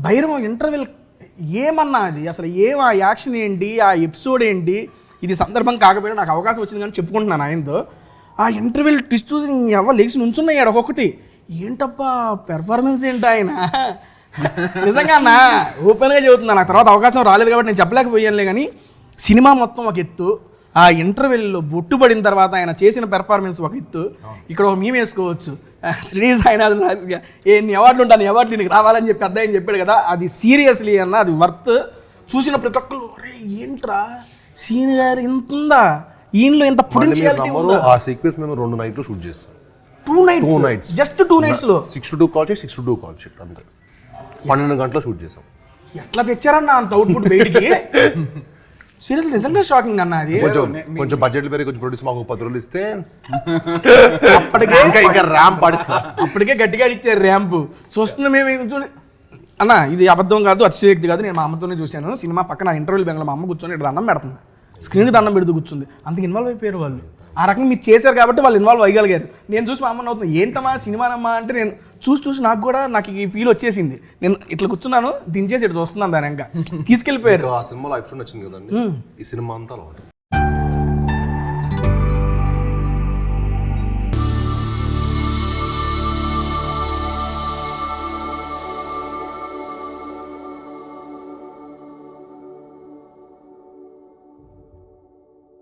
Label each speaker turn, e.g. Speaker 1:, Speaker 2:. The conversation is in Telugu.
Speaker 1: భైరవం ఇంటర్వెల్ ఏమన్నా అది అసలు ఆ యాక్షన్ ఏంటి, ఆ ఎపిసోడ్ ఏంటి, ఇది సందర్భం కాకపోయినా నాకు అవకాశం వచ్చింది కానీ చెప్పుకుంటున్నాను ఆయనతో. ఆ ఇంటర్వెల్ ట్విస్ట్ చూసి ఎవరు లేచి నుంచున్నాయి ఒక్కొక్కటి. ఏంటప్పా పెర్ఫార్మెన్స్ ఏంటి ఆయన, నిజంగా అన్న ఓపెన్గా చెబుతున్నా. నాకు తర్వాత అవకాశం రాలేదు కాబట్టి నేను చెప్పలేకపోయానులే, కానీ సినిమా మొత్తం ఒక ఎత్తు, ఆ ఇంటర్వెల్లో బొట్టు పడిన తర్వాత ఆయన చేసిన పెర్ఫార్మెన్స్ ఒక ఎత్తు. ఇక్కడ ఒక మేము వేసుకోవచ్చు, శ్రీనివాస్ ఆయన ఎన్ని అవార్డులు ఉంటాను, అవార్డులు నీకు రావాలని చెప్పి పెద్ద ఆయన చెప్పాడు కదా, అది సీరియస్లీ అన్న అది వర్త్. చూసిన ప్రతి ఒక్కరు అరే ఏంట్రా సీన్ గారు ఇంత ఉందా, ఈయనలో ఇంత పొటెన్షియాలిటీ ఉందా.
Speaker 2: ఆ సీక్వెన్స్ మేము 2 నైట్లు షూట్ చేస్తాం.
Speaker 1: 2 nights జస్ట్ 2 nights లో
Speaker 2: 6 to 2 call sheet, 6 to 2 call sheet అంతే. 12 గంటలు షూట్ చేసాం.
Speaker 1: ఎట్లా తెచ్చారన్న అంత అవుట్పుట్ బయటికి? సీరియస్లీ నిజంగా షాకింగ్ అన్న. అది
Speaker 2: కొంచెం బడ్జెట్లు పెరిగి కొంచెం ప్రొడ్యూస్ మాకు 10 రోజులు ఇస్తే
Speaker 1: అప్పటికే
Speaker 2: ఇంకా ర్యాంప్ పడిస్తా.
Speaker 1: అప్పటికే గట్టిగా ఇచ్చారు ర్యాంపు. చూస్తున్నా మేము చూసి అన్న ఇది అబద్ధం కాదు, అతిశయోక్తి కాదు. నేను మా అమ్మతోనే చూశాను సినిమా. పక్కన ఇంటర్వ్యూలు బెంగళూరు మా అమ్మ కూర్చొని ఇక్కడ దండం పెడుతుంది, స్క్రీన్కి దండం పెడుతూ కూర్చుంది. అంతకు ఇన్వాల్వ్ అయిపోయారు వాళ్ళు. ఆ రకంగా మీరు చేశారు కాబట్టి వాళ్ళు ఇన్వాల్వ్ అయ్యగలిగారు. నేను చూసి మా అమ్మని అవుతుంది ఏంటమ్మా సినిమానమ్మా అంటే, నేను చూసి నాకు ఈ ఫీల్ వచ్చేసింది. నేను ఇట్లా కూర్చున్నాను, దించేసి ఇట్లా చూస్తున్నాను, దాని ఇంకా తీసుకెళ్ళిపోయారు.
Speaker 2: ఆ సినిమాలో ఎపిసోడ్ వచ్చింది కదండి, ఈ సినిమా అంతా